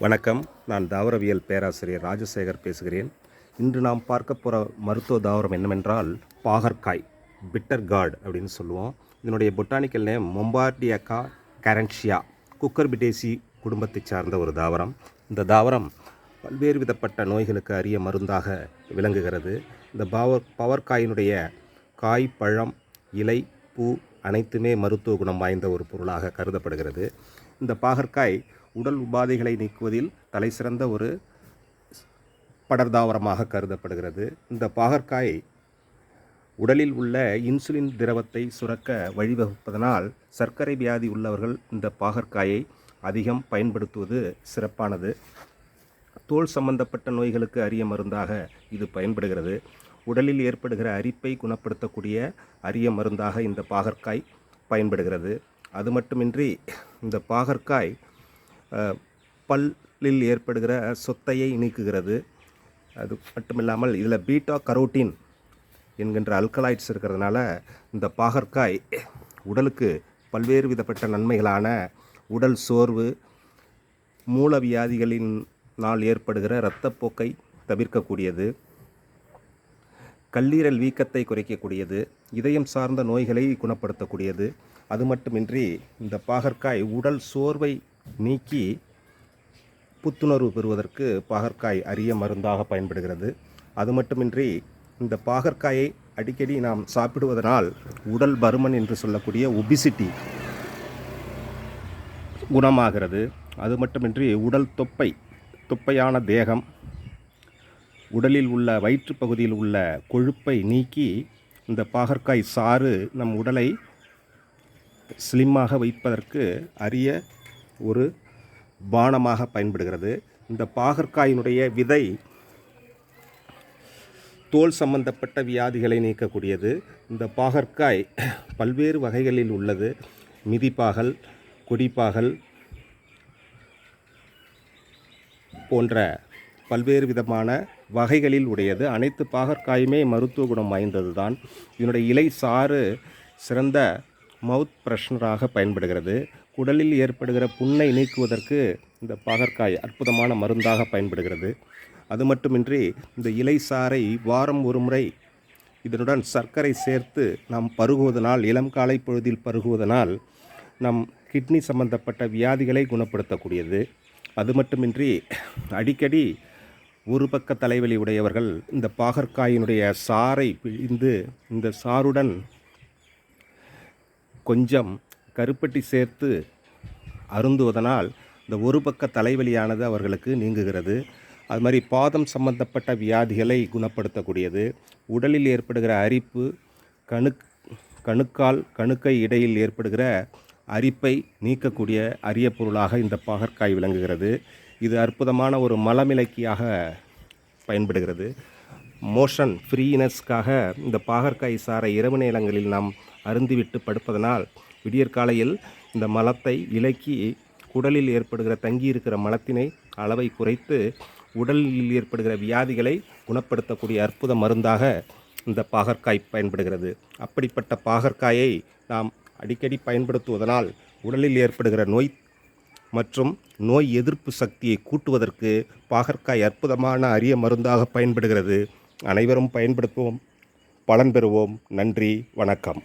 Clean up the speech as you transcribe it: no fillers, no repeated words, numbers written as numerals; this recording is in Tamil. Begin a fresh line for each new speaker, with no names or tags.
வணக்கம். நான் தாவரவியல் பேராசிரியர் ராஜசேகர் பேசுகிறேன். இன்று நாம் பார்க்க போகிற மருத்துவ தாவரம் என்னவென்றால் பாகற்காய், பிட்டர் கார்டு அப்படின்னு சொல்லுவோம். இதனுடைய பொட்டானிக்கல் நேம் மொம்பார்டியக்கா கரன்ஷியா, குக்கர்பிட்டேசி குடும்பத்தை சார்ந்த ஒரு தாவரம். இந்த தாவரம் பல்வேறு விதப்பட்ட நோய்களுக்கு அரிய மருந்தாக விளங்குகிறது. இந்த பாவற்காயினுடைய காய், பழம், இலை, பூ அனைத்துமே மருத்துவ குணம் வாய்ந்த ஒரு பொருளாக கருதப்படுகிறது. இந்த பாகற்காய் உடல் உபாதைகளை நீக்குவதில் தலைசிறந்த ஒரு படர்தாவரமாக கருதப்படுகிறது. இந்த பாகற்காய் உடலில் உள்ள இன்சுலின் திரவத்தை சுரக்க வழிவகுப்பதனால் சர்க்கரை வியாதி உள்ளவர்கள் இந்த பாகற்காயை அதிகம் பயன்படுத்துவது சிறப்பானது. தோல் சம்பந்தப்பட்ட நோய்களுக்கு அரிய மருந்தாக இது பயன்படுகிறது. உடலில் ஏற்படுகிற அரிப்பை குணப்படுத்தக்கூடிய அரிய மருந்தாக இந்த பாகற்காய் பயன்படுகிறது. அது மட்டுமின்றி இந்த பாகற்காய் பல்லில் ஏற்படுகிற சொத்தையை நீக்குகிறது. அது மட்டுமில்லாமல் இதில் பீட்டா கரோட்டின் என்கின்ற அல்கலாய்ட்ஸ் இருக்கிறதுனால இந்த பாகற்காய் உடலுக்கு பல்வேறு விதப்பட்ட நன்மைகளான உடல் சோர்வு, மூலவியாதிகளினால் ஏற்படுகிற இரத்தப்போக்கை தவிர்க்கக்கூடியது, கல்லீரல் வீக்கத்தை குறைக்கக்கூடியது, இதயம் சார்ந்த நோய்களை குணப்படுத்தக்கூடியது. அது மட்டுமின்றி இந்த பாகற்காய் உடல் சோர்வை நீக்கி புத்துணர்வு பெறுவதற்கு பாகற்காய் அரிய மருந்தாக பயன்படுகிறது. அது மட்டுமின்றி இந்த பாகற்காயை அடிக்கடி நாம் சாப்பிடுவதனால் உடல் பருமன் என்று சொல்லக்கூடிய ஒபிசிட்டி குணமாகிறது. அது மட்டுமின்றி உடல் தொப்பையான தேகம், உடலில் உள்ள வயிற்று பகுதியில் உள்ள கொழுப்பை நீக்கி இந்த பாகற்காய் சாறு நம் உடலை ஸ்லிம்மாக வைப்பதற்கு அரிய ஒரு பானமாக பயன்படுகிறது. இந்த பாகற்காயினுடைய விதை தோல் சம்பந்தப்பட்ட வியாதிகளை நீக்கக்கூடியது. இந்த பாகற்காய் பல்வேறு வகைகளில் உள்ளது. மிதிப்பாகல், கொடிப்பாகல் போன்ற பல்வேறு விதமான வகைகளில் உடையது. அனைத்து பாகற்காயுமே மருத்துவ குணம் வாய்ந்தது தான். இதனுடைய இலை சாறு சிறந்த மவுத் ஃப்ரெஷ்னராக பயன்படுகிறது. குடலில் ஏற்படுகிற புண்ணை நீக்குவதற்கு இந்த பாகற்காய் அற்புதமான மருந்தாக பயன்படுகிறது. அது மட்டுமின்றி இந்த இலை சாறை வாரம் ஒரு முறை இதனுடன் சர்க்கரை சேர்த்து நாம் பருகுவதனால், இளம் காலை பொழுதில் பருகுவதனால் நம் கிட்னி சம்பந்தப்பட்ட வியாதிகளை குணப்படுத்தக்கூடியது. அது மட்டுமின்றி அடிக்கடி ஒரு பக்க தலைவலி உடையவர்கள் இந்த பாகற்காயினுடைய சாறை பிழிந்து இந்த சாறுடன் கொஞ்சம் கருப்பட்டி சேர்த்து அருந்துவதனால் இந்த ஒரு பக்க தலைவலியானது அவர்களுக்கு நீங்குகிறது. அது மாதிரி பாதம் சம்பந்தப்பட்ட வியாதிகளை குணப்படுத்தக்கூடியது. உடலில் ஏற்படுகிற அரிப்பு, கணுக்கை இடையில் ஏற்படுகிற அரிப்பை நீக்கக்கூடிய அரிய பொருளாக இந்த பாகற்காய் விளங்குகிறது. இது அற்புதமான ஒரு மலமிளக்கியாக பயன்படுகிறது. மோஷன் ஃப்ரீனஸ்க்காக இந்த பாகற்காய் சாறை இரவு நேரங்களில் நாம் அருந்திவிட்டு படுப்பதனால் விடியற்காலையில் இந்த மலத்தை இலக்கி குடலில் ஏற்படுகிற தங்கியிருக்கிற மலத்தினை அளவை குறைத்து உடலில் ஏற்படுகிற வியாதிகளை குணப்படுத்தக்கூடிய அற்புத மருந்தாக இந்த பாகற்காய் பயன்படுகிறது. அப்படிப்பட்ட பாகற்காயை நாம் அடிக்கடி பயன்படுத்துவதனால் உடலில் ஏற்படுகிற நோய் மற்றும் நோய் எதிர்ப்பு சக்தியை கூட்டுவதற்கு பாகற்காய் அற்புதமான அரிய மருந்தாக பயன்படுகிறது. அனைவரும் பயன்படுத்துவோம், பலன் பெறுவோம். நன்றி, வணக்கம்.